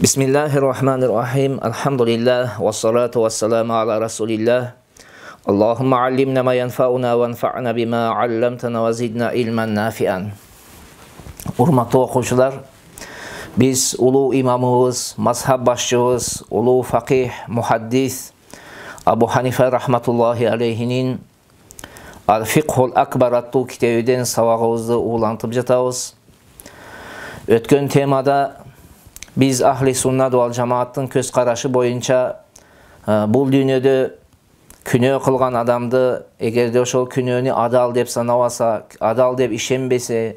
Bismillahirrahmanirrahim. Elhamdülillah ve salatu ve selamu ala Resulillah. Allahümme allimna ma yenfa'una ve enfa'na bima allamtana ve zidna ilmen nafi'an. Hurmatlı okuyucular, biz ulu imamımız, mazhab başçımız, ulu fakih, muhaddis Abu Hanife rahmetullahi aleyhinin Al-Fiqhul Akbar adlı kitabından savağımızı uğulantıp жатабыз. Ötken temada biz ahli sünnet vel cemaatın köz qaraşı boyunca бұл dünyada күнөө кылган адамды эгерде ошол күнөөнү адал деп санабаса, адал деп ишенбесе,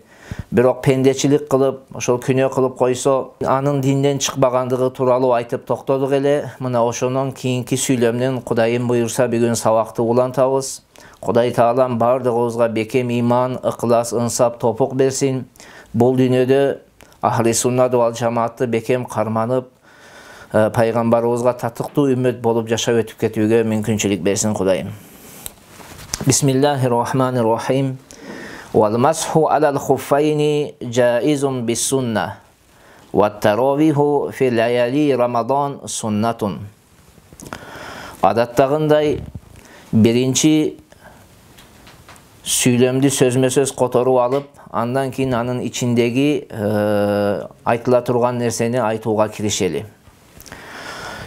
бирок пендечилик кылып, ошол күнөө кылып койсо, анын динден чыкпагандыгы тууралуу айтып токтодук эле. Мына ошонун кийинки сүйлөмдөн Кудайым буйрса бүгүн сабакты улантабыз. Кудай Таалам бардыгыбызга бекем иман, ыклас, ынсап, топук берсин. Бул дүйнөдө ahli sünnet vel cemaatты бекем карманып, пайгамбарыбызга татыктуу үммөт болуп жашап өтүп кетүүгө мүмкүнчүлүк берсин Кудайым. Bismillahirrahmanirrahim. Wal mashu alal khuffaini jaizun bis sunnah. Wat tarawihu fi layali Ramazan sunnatun. Adattagындай birinci süйлөмдү сөзмө-сөз которуп алып, андан кийин анын ичиндеги айтыла турган нерсени айтууга киришели.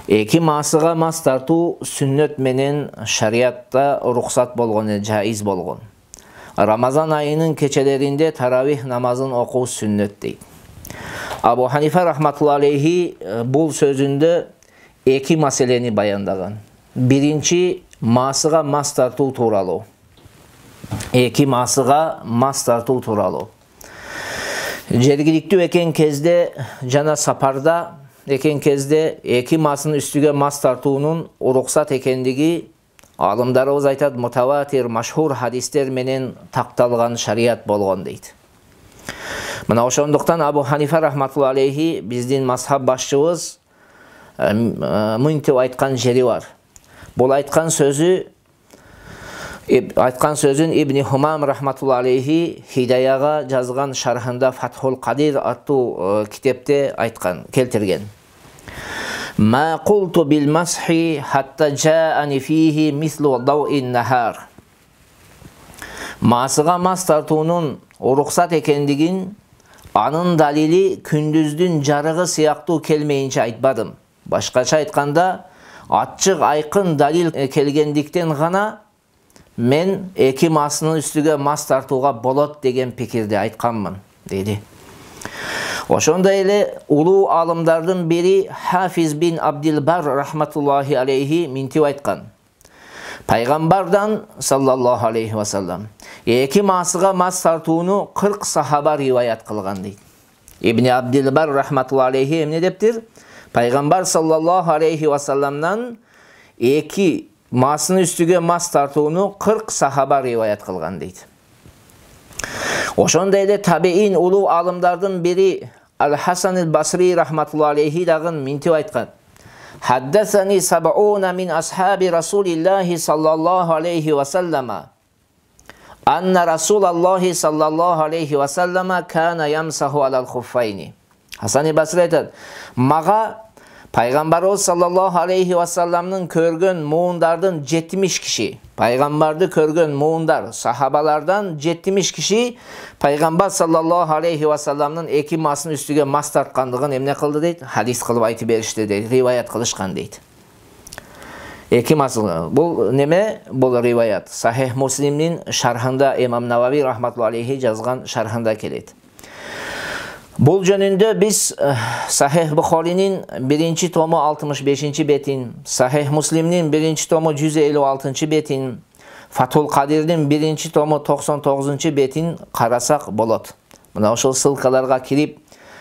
Эки маасыга мас тартуу сүннөт менен шариатта уруксат болгон, жайыз болгон. Рамазан айынын кечелеринде таравих намазын окуу сүннөт дейт. Абу Ханифа рахматуллахи алейхи бул сөзүндө эки маселени баяндаган. Биринчи, маасыга мас тартуу тууралуу. Эки маасыга мас тартуу тууралуу. Жергиликтүү экен кезде жана сапарда экен кезде эки маасынын үстүгө мас тартуунун уруксат экендиги алымдарыбыз айтат, мутаватир, машхур хадистер менен такталган шарият болгон дейт. Мына ошондуктан Абу Ханифа рахматуллахи алейхи биздин мазхаб башчыбыз мынтип айткан жери бар. Бул айткан сөзүн Ибн Хумам рахматуллахи алейхи Хидаяга жазган шархында Фатхул Кадир аттуу китепте айткан, келтирген. Ма култу бил масхи хатта жаани фихи мислу дауин нахар. Маасыга мас тартуунун уруксат экендигин анын далили күндүздүн жарыгы сыяктуу келмейинче айтпадым. Башкача айтканда, ачык айкын далил келгендиктен гана мен эки маасынын үстүгө мас тартууга болот деген пикирди айтканмын, деди. Ошондой эле улуу алымдардын бири Хафиз бин Абдилбар рахматуллахи алейхи мынтип айткан. Пайгамбардан саллаллаху алейхи ва саллам эки маасыга мас тартууну 40 сахаба риваят кылган дейт. Ибн Абдилбар рахматуллахи алейхи эмне дептир? Пайгамбар саллаллаху алейхи ва салламдан эки маасынын үстүгө мас тартууну 40 сахаба риваят кылган дейт. Ошондой эле табиин улуу алымдардын бири Ал-Хасан аль-Басри рахматуллахи алейхи дагы мынтип айткан. Хаддасани саб'уна мин асхаби Расулиллахи саллаллаху алейхи ва саллама анна Расулаллахи саллаллаху алейхи ва саллама кана ямсаху алал хуффайни. Хасан аль-Басри айтат, мага Пайгамбарыбыз саллаллаху алейхи ва салламнын көргөн муундардын 70 киши, пайгамбарды көргөн муундар, сахабалардан 70 киши Пайгамбар саллаллаху алейхи ва салламнын эки маасынын үстүгө мас тарткандыгын эмне кылды дейт? Хадис кылып айтып беришти дейт, риваят кылышкан дейт. Эки маасы. Бул неме? Бул риваят. Сахих Муслимдин шархында Имам Навави рахматуллахи алейхи жазган шархында келет. Бул жөнүндө биз Сахих Бухаринин 1-чи тому 65-чи бетин, Сахих Муслимдин 1-чи тому 156-чы бетин, Фатхул Кадирдин 1-чи тому 99-чы бетин карасак болот. Мына ошол ссылкаларга кирип,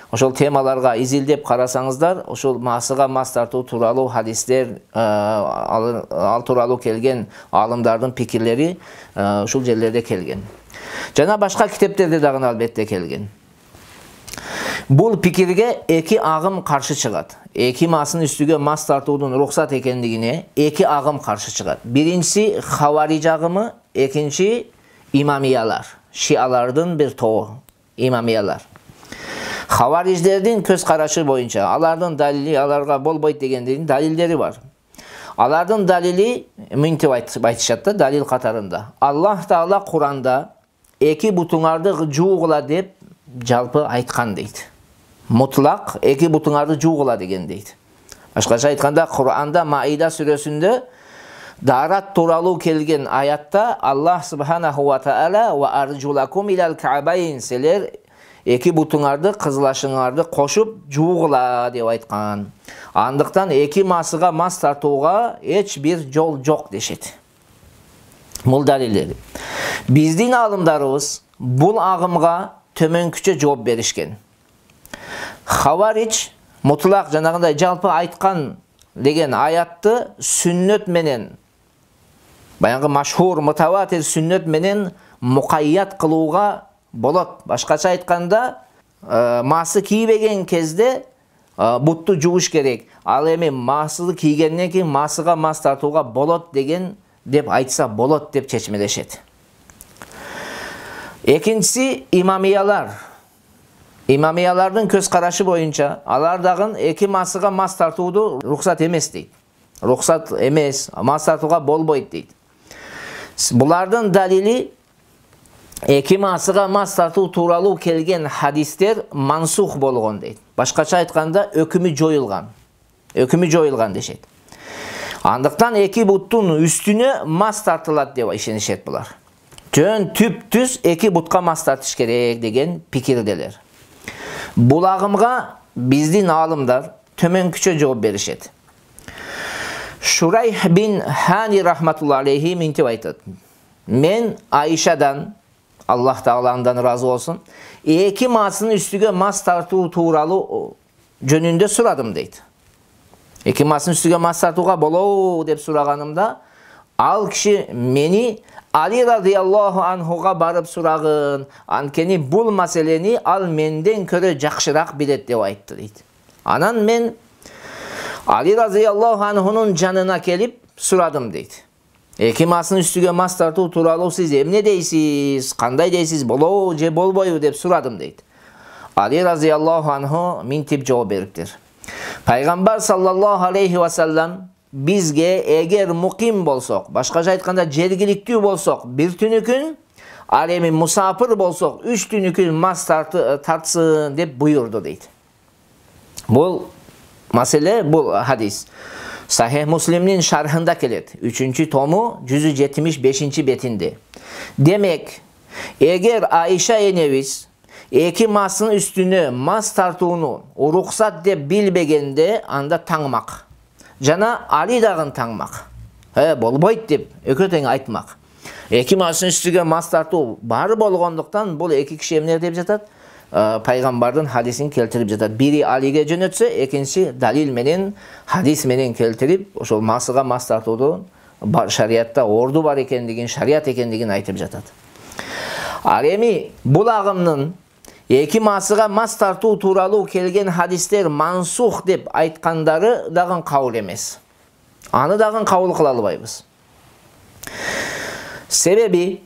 ошол темаларга изилдеп карасаңыздар, ошол маасыга мас тартуу тууралуу хадистер, ал тууралуу келген алымдардын пикирлери ушул жерлерде келген. Жана башка китептерде дагы албетте келген. Бул пикирге эки агым каршы чыгат. Эки маасынын үстүгө мас тартуудун уруксат экендигине эки агым каршы чыгат. Биринчиси Хавариж агымы, экинчи имамиялар. Шиалардын бир тобу имамиялар. Хавариждердин көз карашы боюнча, алардын далили аларга болбойт дегендердин далилдери бар. Алардын далили мынтип айтышат да, далил катарында. Аллах Таала Куранда эки бутуңарды жуугула деп жалпы айткан дейт. Мутлак эки бутуңарды жуугула деген дейт. Башкача айтканда, Куранда Маида сүрөсүндө дарат тууралуу келген аятта Аллах Субханаху ва Таала ва аржулакум илал каабайн, силер эки бутуңарды, кызылашыңарды кошуп жуугула деп айткан. Андыктан эки масыга мас тартууга эч бир жол жок дешет. Бул далилдер. Биздин алымдарыбыз бул агымга төмөнкүчө жооп беришкен. Хаварич мутлак жанагындай жалпы айткан деген аятты сүннөт менен, баягы машхур мутаватир сүннөт менен мукайят кылууга болот. Башкача айтканда, масы кийбеген кезде бутту жууш керек. Ал эми масыды кийгенден кийин масыга мас тартууга болот деген деп айтса болот деп чечмелешет. Экинчиси имамиялар. Имамиялардын көз карашы боюнча, алар дагы эки масыга мас тартууду рухсат эмес дейт. Рухсат эмес, мас тартууга болбойт дейт. Булардын далили эки масыга мас тартуу тууралуу келген хадистер мансух болгон дейт. Башкача айтканда, өкүмү жоюлган дешет. Андыктан эки буттун үстүнө мас тартылат деп ишенишет булар. Жөн түп-түз эки бутка мас тартыш керек деген пикирделер. Бул агымга биздин алымдар төмөнкүчө жооп беришет. Шурайх бин Хани рахматулла алейхи мынтип айтат: мен Айшадан, Аллах Тааландан разы болсун, эки масынын үстүгө мас тартуу тууралуу жөнүндө сурадым дейт. Эки масынын үстүгө мас тартууга болобу деп сураганымда, ал киши мени Али радиаллаху анхуга барып сурагын, анткени бул маселени ал менден көрө жакшыраак билет деп айтты дейт. Анан мен Али радиаллаху анхунун жанына келип сурадым дейт. Эки масынын үстүгө мас тартуу тууралуу сиз эмне дейсиз, кандай дейсиз, болобу же болбойбу деп сурадым дейт. Али радиаллаху анху мынтип жооп бериптир: Пайгамбар саллаллаху алейхи ва саллам бизге эгер муким болсок, башкача айтканда жергиликтүү болсок, бир түнүкүн, ал эми мусафир болсок, 3 түнүкүн мас тартсын деп буйурду дейт. Бул маселе, бул хадис Сахих Муслимдин шархында келет. 3-чү тому 175-чи бетинде. Демек, эгер Айша энебиз эки масынын үстүнө мас тартууну уруксат деп билбегенде, анда таңмак. Жана Али дагы таңмак. Болбойт деп экөө тең айтмак. Эки масынын үстүгө мас тартуу бар болгондуктан бул эки киши эмне деп жатат? Пайгамбардын хадисин келтирип жатат. Бири Алиге жөнөтсө, экинчи далил менен, хадис менен келтирип, ошол масыга мас тартууду шариатта орду бар экендигин, шариат экендигин айтып жатат. Ал эми бул агымдын эки масыга мас тартуу тууралуу келген хадистер мансух деп айткандары дагы кабыл эмес. Аны дагы кабыл кыла албайбыз. Себеби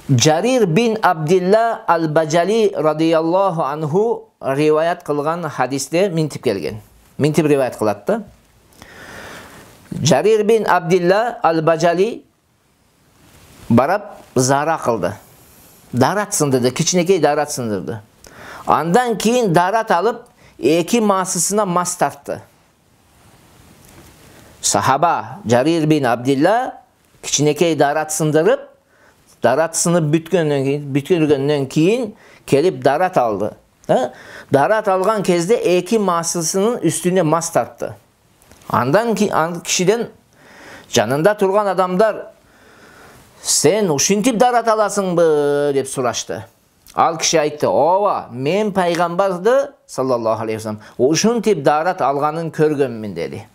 Жарир бин Абдилла ал-Бажали радиаллаху анху риваят кылган хадисте мынтип келген. Мынтип риваят кылат да. Жарир бин Абдилла ал-Бажали барап зара кылды. Дарат сындырды, кичинекей дарат сындырды. Андан кийин дарат алып, эки масысына мас тартты. Сахаба Жарир бин Абдилла кичинекей дарат сындырып, дарат сынып бүткөндөн кийин келип дарат алды. Дарат алган кезде эки масысынын үстүнө мас тартты. Андан кишиден жанында турган адамдар: сен ушинтип дарат аласыңбы деп сурашты. Ал киши айтты: ооба, мен пайгамбарды саллаллаху алейхи вассалам ушинтип дарат алганын көргөнмүн деди.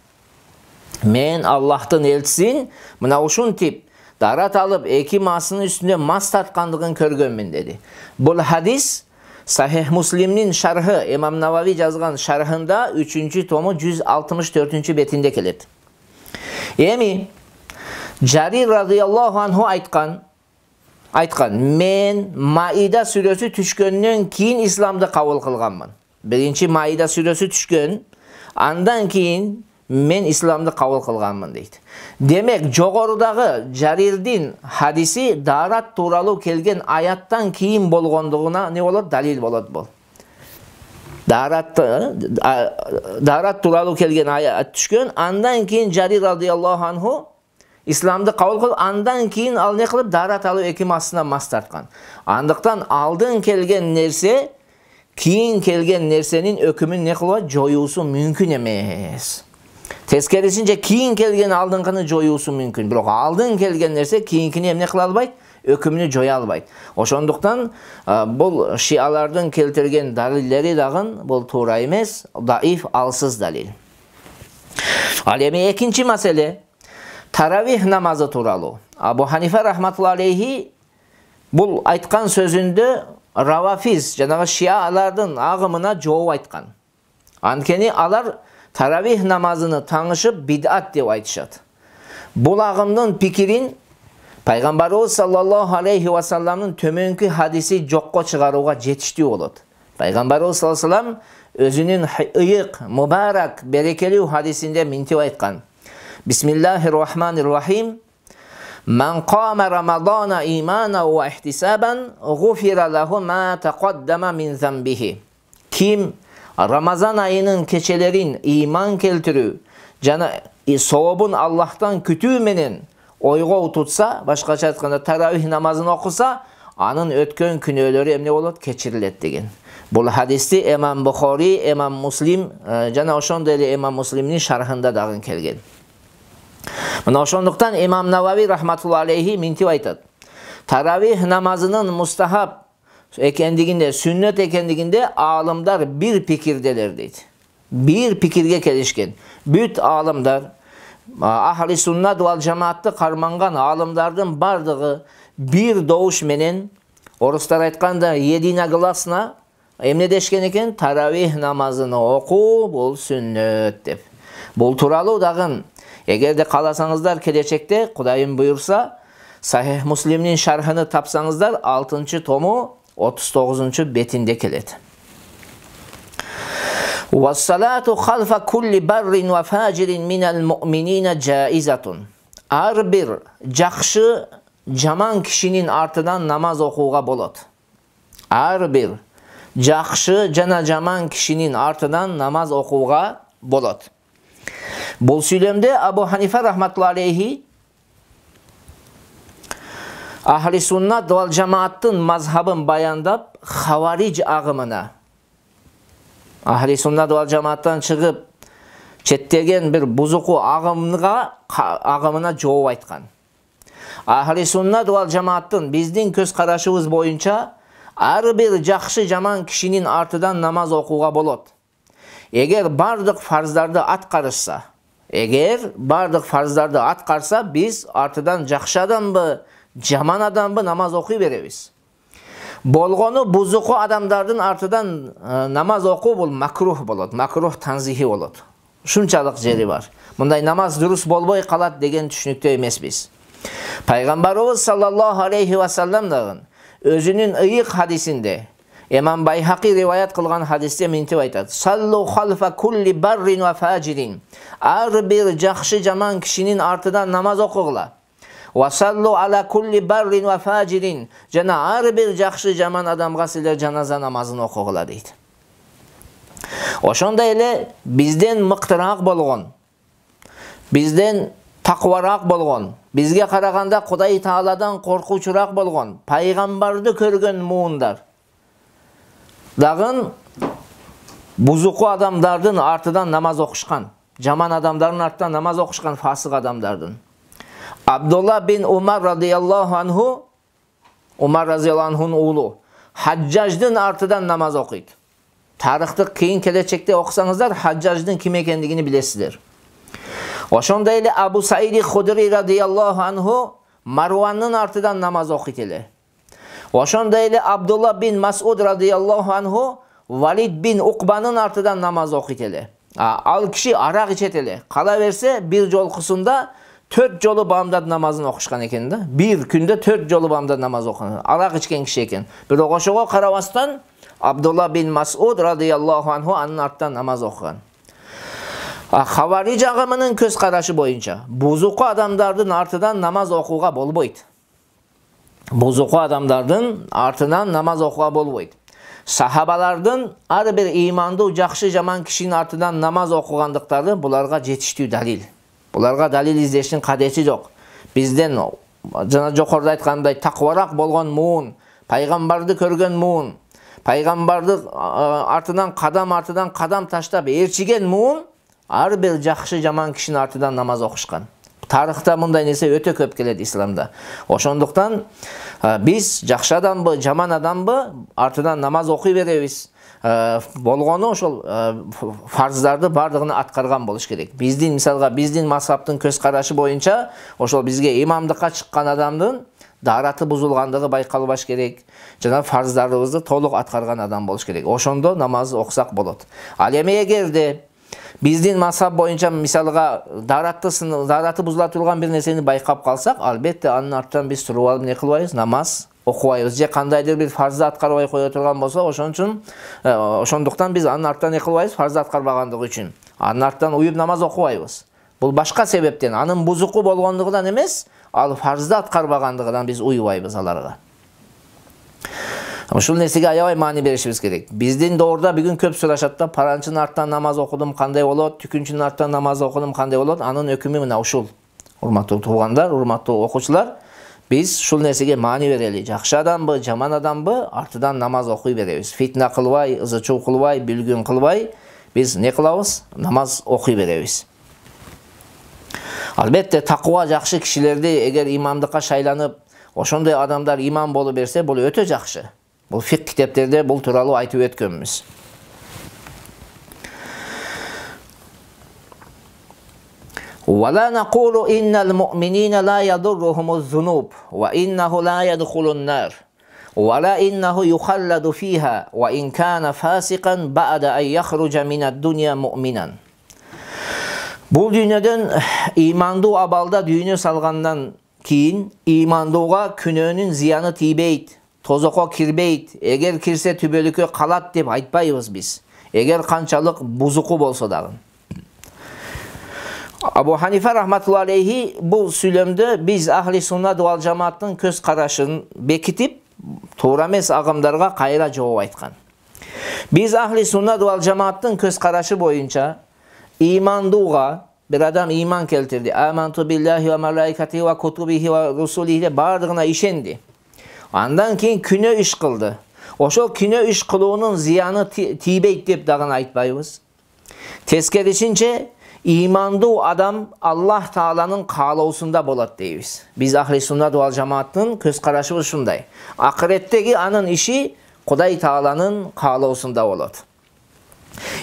Мен Аллахтын элчисин мына ушинтип дарат алып эки масынын үстүнө мас тарткандыгын көргөнмүн деди. Бул хадис Сахих Муслимдин шархы, Имам Навави жазган шархында 3-чү тому 164-чү бетинде келет. Эми Жарир радиаллаху анху айткан, мен Маида сүрөсү түшкөндөн кийин исламды кабыл кылганмын. birinchi Maida suresi tushgan. Andan keyin men islomni qabul qilganman deydi. Demek jo'g'oridagi Jarir'din hadisi darat to'g'ri kelgan oyatdan keyin bo'lganligina ne bo'ladi? Dalil bo'ladi bu. Darat to'g'ri kelgan oyat tushgan. Andan keyin Jarir radhiyallohu anhu islomni qabul qilib, andan keyin al ne qilib darat alib ekimasına mas tartgan. Andықтан aldın kelgan narsa keyin kelgan narsaning hukmini ne qilib joyusi mumkin emas. Teskerisince keyin kelgan aldınqini joyusi mumkin. Biroq aldın kelgan narsa keyinkini ham ne qila olmaydi? Hükmünü joya almaydi. Oşonduktan bul Şialardan keltirgen dalilleri dağın bul to'g'ri emas, daif, alsız dalil. Al endi ikinci mesele taravih namazı to'g'ri. Abu Hanife rahmatullohi alayhi bul aytgan sözünde Ravafiz, janağı Şialardan ağımına cevap aytgan. Ankeni alar taravih namazını tanışıp bid'at deb aytışat. Bul ağımdan pikirin Peygamberimiz sallallahu aleyhi ve sellem'in tömönki hadisi joqqa çıgaruga jetişti olot. Peygamberimiz sallallahu aleyhi ve sellem özünün ıyık, mübarek, berekeli hadisinde mintib aytgan. Bismillahirrahmanirrahim. Men qama Ramazana imanan ve ihtisaban gufira lahu ma taqaddama min zambihi. Kim Ramazan ayının keçelerin iman keltirü, jana sowabın Allah'tan kütümenen oyga tutsa, başkaça aytkanda taravih namazını okusa, anın ötken günöleri emne bolot keçirilet degen. Bu hadisni Imam Bukhari, Imam Muslim, jana oşonda ele Imam Muslim'nin şarhında dagın kelgen. Mana oşonduktan İmam Navavi rahmatullohi alayhi mintib aytadi. Taravih namazının mustahab ekendiginde, sünnet ekendiginde alimler bir pikirdeler deydi. Bir pikirge kelişken. Büt alimler ahli sünnet vel cemaatni qarmangan alimlardan bardığı bir doğuş menen oruslar aytkanda yedina glasna emne deşken eken taravih namazını oku bul sünnet dep. Bul turalı dagın egerde kalasanızlar kelecekte Kudayım buyursa Sahih Muslim'nin şarhını tapsanızlar 6. tomu 39. betinde keledi. وَالصَّلَاةُ خَلْفَ كُلِّ بَرٍّ وَفَاجِرٍ مِنَ الْمُؤْمِنِينَ جَائِزَةٌ. Her bir жақшы жаман kişinin artıdan namaz okuğa bolot. Her bir жақшы jana жаман kişinin artıdan namaz okuğa bolot. Bu söylemde Abu Hanife rahmatullohi alayhi ahli sünnet vel cemaatın mazhabın bayandap Havaric ağımına ahli sünnet vel cemaattan çıkıp chettegen bir buzuqu ağımına cevap aytkan. Ahli sünnet vel cemaatın bizning köz qarashimiz boyunca her bir жақшы жаман kişinin artıdan namaz okuğa bolot. Eğer bardık farzlarda atqarsa, biz artıdan жақшы adamбы, жаман adamбы namaz okuy beremiz. Bolgonu buzuqu adamlardan artıdan namaz oku bul makruh bolot, makruh tanzihi bolot. Şunçalık jeri var. Bunday namaz durus bolboy qalat degen түшүнүктө emesmiz. Peygamberimiz sallallahu aleyhi ve sellem dagın özünün ıyık hadisinde İmam Bayhaqi rivayet kılgan hadiste mintib aytadi. Sallu halfa kulli barrin ve facirin. Her bir жақшы жаман kişinin artıdan namaz okuğla. Ve sallu ala kulli barrin ve facirin. Jana her bir жақшы жаман adamga sizler janaza namazını okuğla deydi. Oşonda ele bizden mıqtırak bolğon, bizden taqvarak bolğon, bizge qaraganda Kuday Taala'dan korkuçurak bolğon, paygambardı körgön muğundar dağın buzuqu adamlardan artıdan namaz okuşkan, jaman adamların artıdan namaz okuşkan fasık adamlardan. Abdullah bin Umar radıyallahu anhu, Umar radıyallahu anhu'nun oğlu, Haccaj'dan artıdan namaz okuydu. Tarixti keyin kelecekte okusanızlar Haccaj'dan kim ekendigini bilesizler. Oşonda ele Abu Said Hudri radıyallahu anhu Marwan'ın artıdan namaz okuydu. Oşonda ele Abdullah bin Mas'ud radıyallahu anhu Valid bin Uqba'nın artıdan namaz okuydu. Al kişi arak içeteli. Kala verse bir jolkusunda 4 jolu bamdad namazını okuşkan eken bir günde 4 jolu bamdad namaz okunan. Arak içken kişi eken. Bir oşoğa karavastan Abdullah bin Mas'ud radıyallahu anhu anın артынан namaz okugan. Хавариж ағымының көз қарашы бойынша бузуку адамдардың артынан намаз оқуға болбойт. Бузуку адамдардың артынан намаз оқуға болбойт. Сахабалардың ар бир имандуу жакшы жаман кишинин артынан намаз окугандыктары буларга жетиштүү далил. Буларга далил издештин кадети жок. Бизден жана жокоруда айткандай такварак болгон муун, пайгамбарды көргөн муун, пайгамбарды артынан кадам таштап ээрчиген муун ар бир жакшы жаман кишинин артынан намаз окушкан. Тарыхта мындай нерсе өтө көп келет исламда. Ошондуктан биз жакшы адамбы, жаман адамбы артынан намаз окуй беребиз. Болгону ошол фарздарды бардыгын аткарган болуш керек. Биздин мисалга биздин мазхабтын көз карашы боюнча ошол бизге имамдыкка чыккан адамдын дараты бузулгандыгы байкалбаш керек. Жана фарздарыбызды толук аткарган адам болуш керек. Ошондо намаз окусак болот. Ал эми эгерде биздин мазхаб боюнча мисалга дараты бузула турган бир нерсени байкап калсак, албетте анын артынан биз туруп алып не кылбайбыз, намаз окубайбыз. Же кандайдыр бир фарзды аткарбай кое турган болсо, ошондуктан биз анын артынан не кылбайбыз, фарзды аткарбагандыгы үчүн анын артынан уюп намаз окубайбыз. Бул башка себептен, анын бузуку болгондугунан эмес, ал фарзды аткарбагандыгынан биз уюбайбыз аларга. Ушул нерсеге аябай маани беришибиз керек. Биздин доорда бүгүн көп сурашат да, паранчынын артынан намаз окудум кандай болот, түкүнчүнүн артынан намаз окудум кандай болот? Анын өкүмү мына ушул. Урматтуу туугандар, урматтуу окуучулар, биз ушул нерсеге маани берели. Жакшы адамбы, жаман адамбы артынан намаз окуй беребиз. Фитна кылбай, ызы-чуу кылбай, бүлгүн кылбай, биз не кылабыз? Намаз окуй беребиз. Албетте таква жакшы кишилерди эгер имамдыкка шайланып, ошондой адамдар имам болуп берсе, бул өтө жакшы. Бул фик китептерде бул тууралуу айтып өткөнбүз. ولا نقول إن المؤمنين لا يضرهم الذنوب وإنه لا يدخل النار ولا إنه يخلد فيها وإن كان فاسقا بعد أن يخرج من الدنيا مؤمنا. Бул дүйнөдөн имандуу абалда дүйнө салгандан кийин имандууга күнөөнүн зыяны тийбейт, тозокко кирбейт, эгер кирсе түбөлүккө калат деп айтпайбыз биз. Эгер канчалык бузуку болсо дагы. Абу Ханифа рахматуллахи алейхи бул сүйлөмдө биз ахли суннат вал жамааттын көз карашын бекитип, туура эмес агымдарга кайра жооп айткан. Биз ахли суннат вал жамааттын көз карашы боюнча имандууга bir adam iman keltirdi. Amantu billahi ve malaikatihi ve kutubihi ve rusulihi bardığına işendi. Andan keyin күнөө iş kıldı. Oşol күнөө iş kılığının ziyanı tibeyt dep dagın aytpayбыз. Teskerişince imandуу adam Allah Taala'nın kaalоосунда bolat deybiz. Biz ahli sunnat wal jamaаттын көз карашыбыз ушундай. Akhiretteki anın işi Kuday Taala'nın kaalоосунда bolat.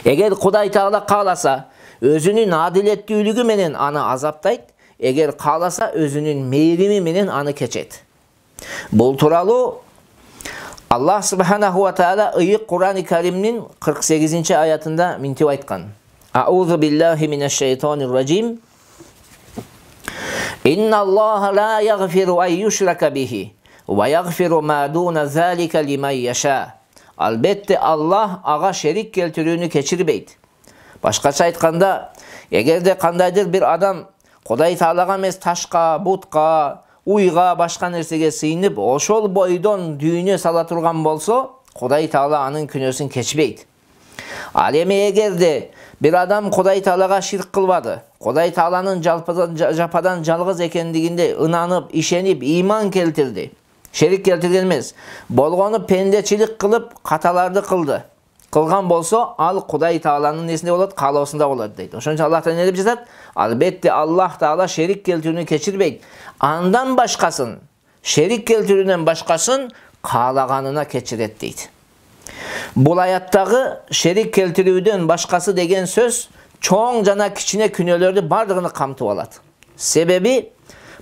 Eğer Kuday Taala kaalasa özünün adilettүүлүгү менен аны азаптайт, эгер кааласа өзүнүн мээрими менен аны кечет. Бул тууралуу Аллах субханаху ва таала ыйык Кур'ан-ы Каримнин 48-ci аятында минтип айткан. Аузу биллахи минеш-шейтонир раджим. Инналлаха ла ягфиру ан юшрака бихи ва ягфиру ма дуна залика лиман яша. Албетте Аллах ага шерик келтирүүнү кечирбейт. Башкача айтканда, эгерде кандайдыр бир адам Кудай Таалага эмес ташка, бутка, уйга, башка нерсеге сыйынып, ошол бойдон дүйнө сала турган болсо, Кудай Таала анын күнөөсүн кечпейт. Ал эми эгерде бир адам Кудай Таалага ширк кылбады, Кудай Тааланын жападан жалгыз экендигинде ынанып, ишенип, иман келтирди. Шерик келтирген эмес, болгону пендечилик кылып, каталарды кылды. Кылган болсо, ал Кудай Тааланын несинде болот, каалоосунда болот дейт. Ошончо Аллах Таала не деп жатат? Албетте Аллах Таала шерик келтирүүнү кечирбейт. Андан башкасын, шерик келтирүүнөн башкасын каалаганына кечирет дейт. Бул аяттагы шерик келтирүүдөн башкасы деген сөз чоң жана кичине күнөөлөрдү бардыгын камтып алат. Себеби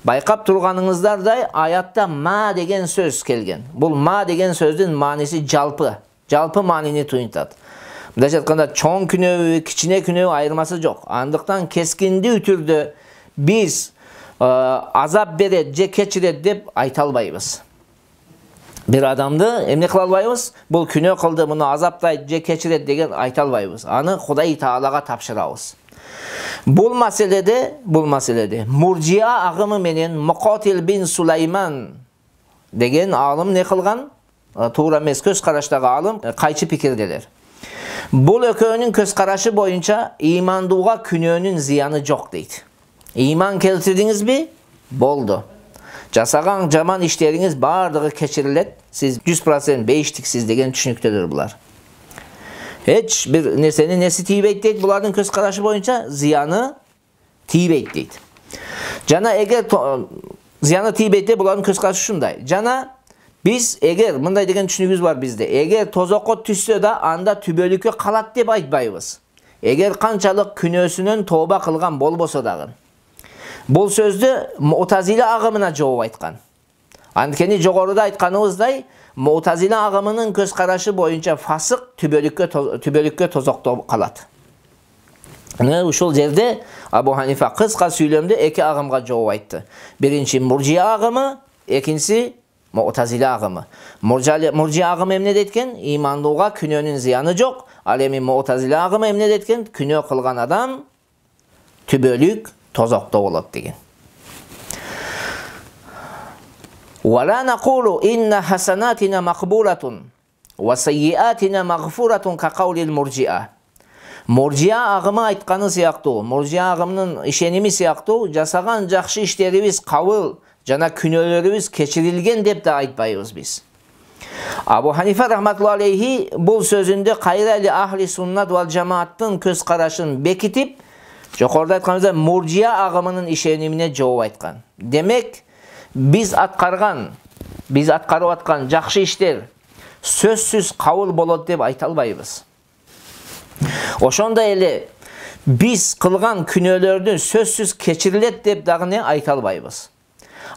байкап турганыңыздардай аятта ма деген сөз келген. Бул ма деген сөздүн мааниси жалпы. Жалпы маанини туюнтат. Мындайча айтканда чоң күнөө, кичине күнөө айырмасы жок. Андыктан кескиндүү түрдө биз азап берет же кечирет деп айта албайбыз. Bir adamdı emne kıla albayбыз? Бұл күнөө кылды, муну азаптайт же кечирет деген айта албайбыз. Аны Кудай Таалага тапшырабыз. Бұл маселеде Муржия агымы менен Муқатил бин Сулайман деген алым не кылган? Туура эмес көз караштагы алым кайчы пикирделер. Бұл экөөнүн көз карашы боюнча имандууга күнөөнүн зыяны жок дейт. Иман келтирдиңизби? Болду. Жасаган жаман иштериңиз бардыгы кечирилет. Сиз 100% бейиштиксиз деген түшүнүктөдүр булар. Hiç bir neseni nesi tiyibeyt deyt, bulardın köz karaşı boyunca ziyanı tiyibeyt deyt. Cana eğer ziyanı tiyibeyt deyt, bulardın köz karaşı şunday. Cana biz eğer, mınday degen düşünügüz var bizde, eğer tozokot tüssö da anda tübölükö kalat dep aytпайбыз. Eğer kançalık künösünün tövbe kılgan bolboso dagы. Бұл сөздü Mu'tazile agımına жооп aytkan. Анткени жогоруда айтканыбыздай, Mu'tazile agımının көз карашы боюнча фасык түбөлүккө тозоктоп калат. Ушул жерде Абу Ханифа кыска сүйлөмдө эки агымга жооп айтты. Биринчи Муржия агымы, экинчиси Mu'tazile агымы. Муржия агымы эмне деткен? Имандууга күнөөнүн зыяны жок. Ал эми Mu'tazile агымы эмне деткен? Күнөө кылган адам түбөлүк тозокто болот деген. ولا نقول إن حسناتنا مقبولة وسيئاتنا مغفورة كقول المرجئة. Murjiya agımı aytқаны сыяктуу, Murjiya agımынын ишеними сыяктуу, жасаган жакшы иштерибиз кабыл жана күнөөлөрүбүз кечирилген деп да айтпайбыз биз. Абу Ханифа рахматуллахи алейхи бул сөзүндө кайра эле ахли суннат вал жамааттын көз карашын бекитип, жокоруда айтканыбыздай Murjiya агымынын ишенимине жооп айткан. Демек, biz аткарып аткан жакшы иштер сөзсүз кабыл болот деп айта албайбыз. Ошондой эле биз кылган күнөөлөрдүн сөзсүз кечирилет деп дагы айта албайбыз.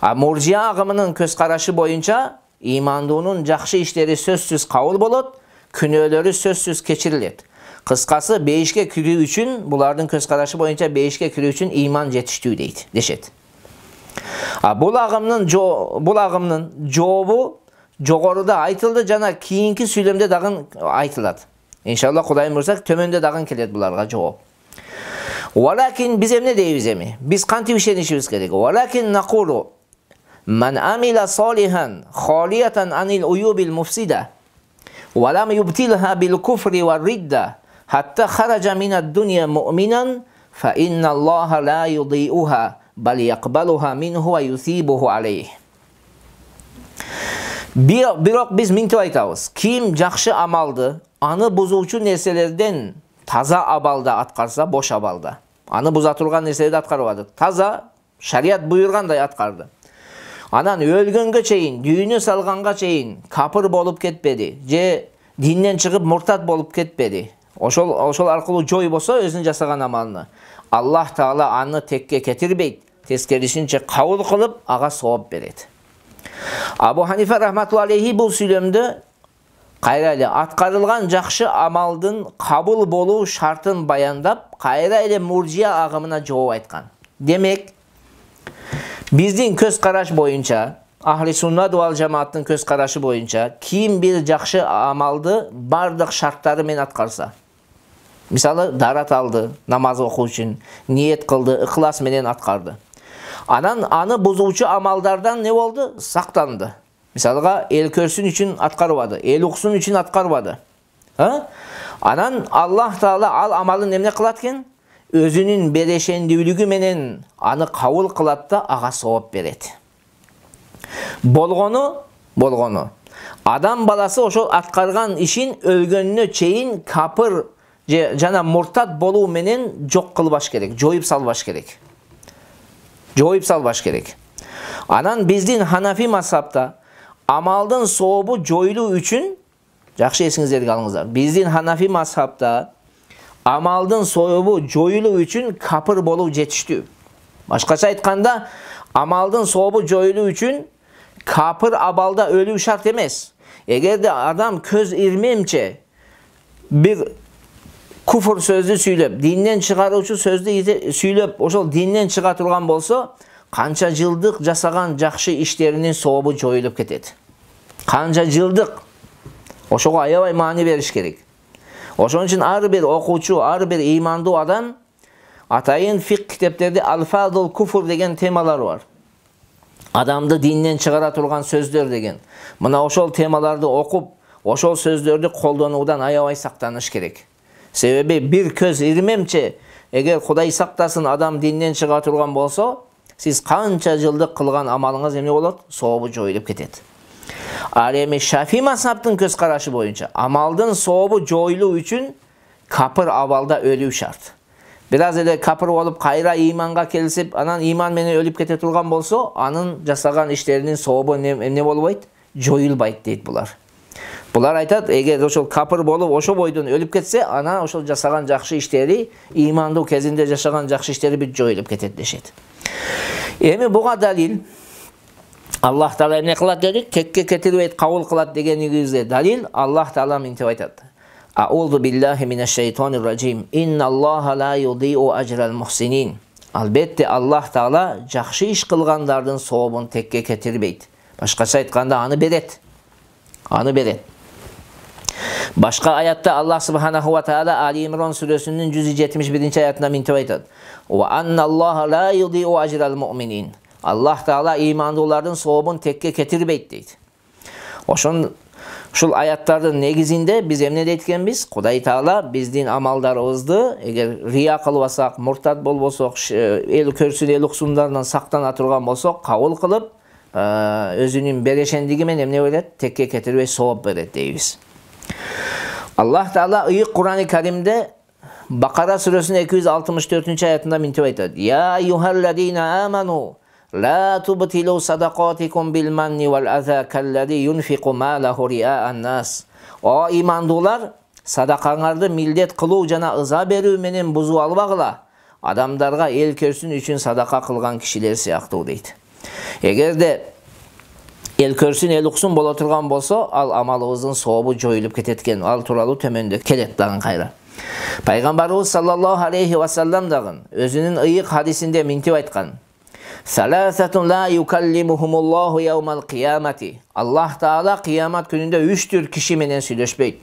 Муржия агымынын көз карашы боюнча имандуунун жакшы иштери сөзсүз кабыл болот, күнөөлөрү сөзсүз кечирилет. Кыскасы бейишке кирүү үчүн, булардын көз карашы боюнча бейишке кирүү үчүн иман жетиштүү дейт, дешет. Бұл ағымның жообу жогоруда айтылды жана кийинки сүйлөмдө дагы айтылат. Иншалла Кудайым буйрса төмөндө дагы келет буларга жооп. Валакин биз эмне дейбиз эми? Биз кантип ишенишибиз керек? Валакин накулу ман амила салихан халиятан анил уюбил муфсида ва лам юбтилха бил куфри ва ридда хатта хаража минад дунья муъминан фа инналлаха ла юдиуха bal yaqbaluha minhu ve yusibuhu aleyh. Бирок биз минтип айтабыз. Ким жакшы амалды, аны бузуучу нерселерден таза абалда аткарса, бош абалда. Аны буза турган нерселерди аткарбады. Таза шарият буйргандай аткарды. Анан өлгөнгө чейин, дүйнө салганга чейин капыр болуп кетпеди, же динден чыгып муртат болуп кетпеди. Ошол аркылуу жойбосо өзүнүн жасаган амалын. Аллах Таала аны текке кетирбейт. Тескерисинче кабыл кылып, ага сооп берет. Абу Ханифа рахматуллахи алейхи бул сүйлөмдө кайра эле аткарылган жакшы амалдын кабыл болуу шартын баяндап, кайра эле Муржия агымына жооп айткан. Демек, биздин көз караш боюнча, ахли суннат вал жамааттын көз карашы боюнча, ким бир жакшы амалды бардык шарттары менен аткарса, мисалы дарат алды, намаз окуу үчүн, ниет кылды, ыхлас менен аткарды. Анан аны бузуучу амалдардан не болду? Сактанды. Мисалга эл көрсүн үчүн аткарбады, эл уксун үчүн аткарбады. Анан Аллах Таала ал амалын эмне кылат экен? Өзүнүн берешендүүлүгү менен аны кабыл кылат да ага сооп берет. Болгону адам баласы ошол аткарган ишин өлгөнүнө чейин капыр жана муртат болуу менен жок кылбаш керек, жоюп салбаш керек. Анан биздин Ханафи мазхабта амалдын сообу жоюлуу үчүн, жакшы эсиңиздерге алыңыздар. Биздин Ханафи мазхабта амалдын сообу жоюлуу үчүн капыр болуу жетиштүү. Башкача айтканда, амалдын сообу жоюлуу үчүн капыр абалда өлүү шарт эмес. Эгерде адам көз ирмемче бир куфр сөздү сүйлөп, динден чыгаруучу сөздү сүйлөп, ошол динден чыга турган болсо, канча жылдык жасаган жакшы иштеринин сообу жоюлуп кетет. Kança жылдык. Ошого аябай маани бериш керек. Ошон үчүн ар бир окуучу, ар бир ыймандуу адам атайын фик китептерде алфадул куфур деген темалар бар. Адамды динден чыгара турган сөздөр деген. Мына ошол темаларды окуп, ошол сөздөрдү колдонуудан аябай сактаныш керек. Себеби бир көз ирмемче эгер Кудай сактасын адам динден чыга турган болсо, сиз канча жылдык кылган амалыңыз эмне болот? Сообу жоюлуп кетет. Ал эми Шафи мазхабтын көз карашы боюнча амалдын сообу жоюлуу үчүн капыр абалда өлүү шарт. Biraz эле капыр болуп кайра ыйманга келип, анан ыйман менен өлүп кете турган болсо, анын жасаган иштеринин сообу эмне болбойт? Жоюлбайт дейт булар. Булар айтат, эгер ошол капыр болуп ошо бойдон өлүп кетсе, анан ошол жасаган жакшы иштери, ыймандуу кезинде жашаган жакшы иштери бүт жоюлуп кетет дешет. Эми буга далил Аллах Таала эмне кылат дедик? Текке кетирбейт, кабыл кылат дегенибизде далил Аллах Таала мынтип айтат. Аузу биллахи минеш-шейтонир раджим. Инналлаха ла юдиу ажрал мухсинин. Албетте Аллах Таала жакшы иш кылгандардын сообун текке кетирбейт. Башкача айтканда аны берет. Аны берет. Башка аятта Аллах Субханаху ва Таала Али Имрон сүрөсүнүн 171-аятында мынтип айтат. Ва анналлаха ла юдиу ажрал муъминин. Аллах Таала ыймандуулардын сообун текке кетирбейт дейт. Ушул аяттардын негизинде биз эмне дейт экенбиз? Кудай Таала биздин амалдарыбызды эгер рия кылбасак, муртат болбосок, эл көрсүн, эл уксундарынан сактана турган болсок, кабыл кылып, өзүнүн берешендиги менен эмне берет? Текке кетирбей сооп берет дейбиз. Аллах Таала ыйык Кур'ан-ы Каримде Бакара сүрөсүнүн 264-аятында мынтип айтат. Я аyyuhallazina amanu La tubtilu sadaqatikum bil manni wal adha kalladhi yunfiqu malahu ria'an nas. O imandular, sadaqаңарды милдет кылуу жана ыза берүү менен бузуп албагыла. Адамдарга эл көрсүн үчүн садака кылган кишилер сыяктуу дейт. Эгерде эл көрсүн, эл уксун боло турган болсо, ал амалыбыздын сообу жоюлуп кетет экен. Ал тууралуу төмөндө келет дагы кайра. Пайгамбарыбыз саллаллаху алейхи ва саллам дагы өзүнүн ыйык хадисинде мынтип айткан. Саласатун ла юкаллимухумуллаху яумал киямати. Аллах Таала кыямат күнүндө 3 түр киши менен сүйлөшпөйт.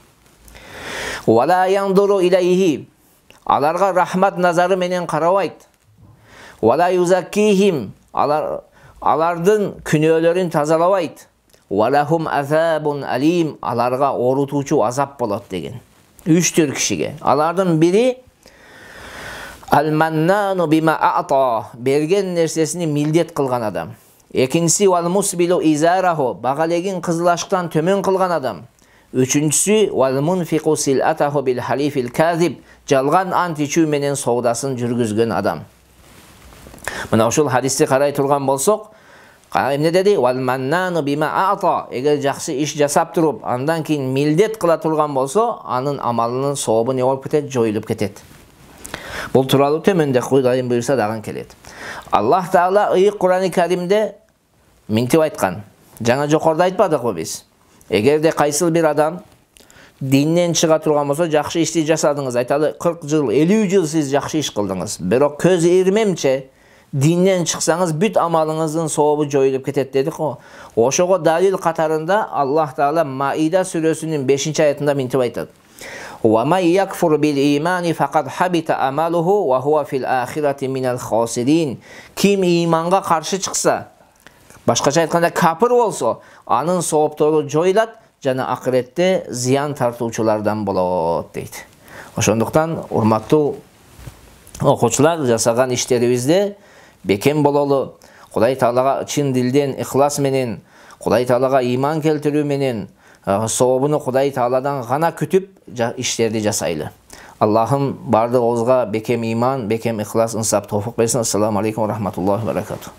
Ва ла яндуру илейхи. Аларга рахмат назары менен карабайт. Ва ла юзаккихим. Алардын күнөөлөрүн тазалабайт. Ва лахум азабун алим. Аларга орутуучу азап болот деген. 3 түр кишиге. Алардын бири Al-mannaну bima a'ta, берген нерсесini милдет кылган адам. Экинчиси wal musbilu izarahu, багалегин кызылашктан төмөн кылган адам. Үчүнчүсү wal munfiqu silatahu bil halifil kazib, жалган ант ичүү менен соодасын жүргүзгөн адам. Мына ушул хадисти карай турган болсок, эмне деди? Wal mannanu bima a'ta, эгер жакшы иш жасап туруп, андан кийин милдет кыла турган болсо, анын амалынын сообу не болуп кетет? Жоюлуп кетет. Бул тууралуу төмөндө Кудайым буйрса дагы келет. Аллах Таала ыйык Кур'ан-ы Каримде мынтип айткан. Жаңа жокорда айтпадыкпы биз? Эгерде кайсыл бир адам динден чыга турган болсо, жакшы ишти жасадыңыз, айталы 40 жыл, 50 жыл сиз жакшы иш кылдыңыз. Бирок көз ирмемче динден чыксаңыз, бүт амалыңыздын сообу жоюлуп кетет дедик го. Ошого далил катарында Аллах Таала Маида сүрөсүнүн 5-аятында мынтип айтат. وَمَنْ يَكْفُرْ بِالْإِيمَانِ فَقَدْ حَبِطَ عَمَلُهُ وَهُوَ فِي الْآخِرَةِ مِنَ الْخَاسِرِينَ. Ким ыйманга каршы чыкса, башкача айтканда капыр болсо, анын сооптору жоюлат жана акыретте зыян тартуучулардан болот дейт. Ошондуктан урматтуу окуучулар, жасаган иштерибизде бекем бололу, Кудай Таалага чын дилден ихлас менен, Кудай Таалага ыйман келтирүү менен сообуну Кудай Тааладан гана күтүп иштерди жасайлы. Аллахым бардыгыбызга бекем ыйман, бекем ихлас, инсап, тофук берсин. Ассаламу алейкум ва рахматуллахи ва баракатух.